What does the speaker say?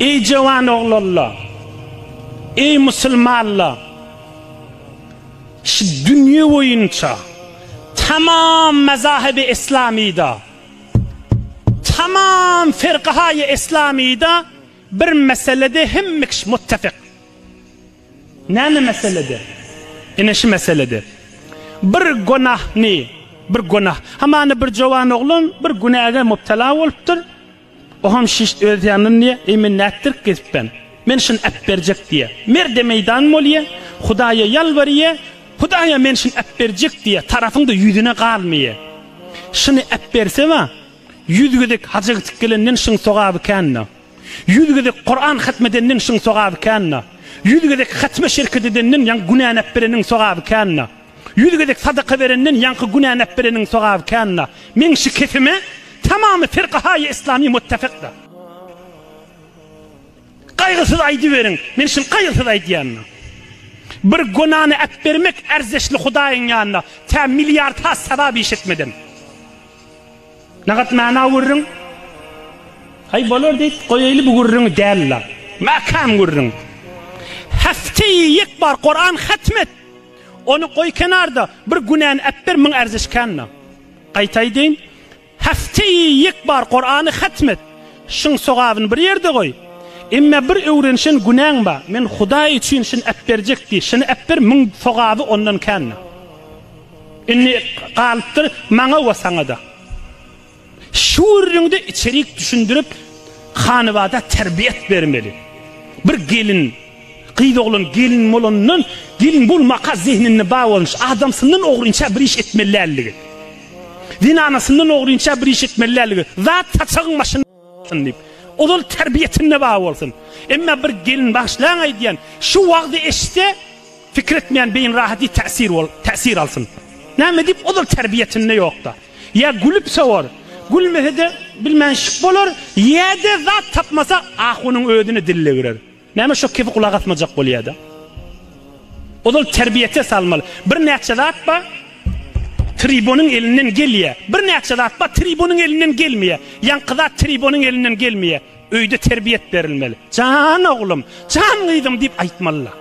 Ey cavan oğlanlar, ey Müslümanlar, şu dünya boyunca tamam mezahib-i İslami'de, tamam firqahayı İslami'de bir meselede hemmikş muttefik. Ne meselede? Yine şu meselede. Bir günah ne? Bir günah. Hemen bir cavan oğlan bir günaha müptela oluptur. O ham şiş ödyanın ne? Emin nettir kesip men şun ap berjek diye. Merde meydan moliye, Hudaya yalvarıya, Hudaya men şun ap berjek diye tarafında yüzüne kalmaya. Şunu ap berse va, yüzgüdük hacı tıkkılından şun soğabı kanna. Yüzgüdük Kur'an hatmedenden şun soğabı kanna. Yüzgüdük hatme şirketinden yan günah ap berenin soğabı kanna. Yüzgüdük sadaka verenin yankı günah ap berenin soğabı kanna. Men şu kefime tamamı firqahayı İslami muttefekda. Kaygısız aydı verin. Men için kaygısız aydı yanına. Bir günahını ap vermek erzeşli Hudayın yanına. Ta milyar ta sevabı işitmeden. Ne kadar mana vurun? Hay bolor deyit koyaylı bu vurun derler. Makam vurun. Hafteyi yek bar Kur'an hatmet. Onu koy kenarda. Bir günahını ap vermen erzeşkanına. Qaytay deyin. Hafteyi yek bar Kur'an'ı hatmet. Şun soğabını bir yerde koy. Emme bir öğrenişin günahın ba. Men Huday için şun ap berjek di. Şun ap ber min soğabı ondan kanna. İnni qalıptır mana ve sana da. Şu üründe içerik düşündürüp hanıvada terbiyet vermeli. Bir gelin, kıydı olun gelin molunun gelin bulmaka zihnini bağ olmuş. Adamsının oğrunca bir iş etmelerliği. Din anasından oğrunca bir iş etmelerliği. Zat taçağın başını deyip. Odul terbiyetinle bağ olsun. Ama bir gelin başlayan diyen şu vakti işte fikretmeyen beyin rahati tesir alsın. Ne deyip odul terbiyetinle yok da. Ya gülüpse var. Gülmese de bilmenşik olur. Ya da zat tapmasa ahunun ödünü dille girer. Ne şu kefi kulak atmayacak oluyor da. Odul terbiyete salmalı. Bir neçe zat ba tribunun elinden geliyor. Bir neçe zat ba tribunun elinden gelmiyor. Yankıda tribunun elinden gelmiyor. Öyde terbiyet verilmeli. Can oğlum, can kıydım deyip aytmalılar.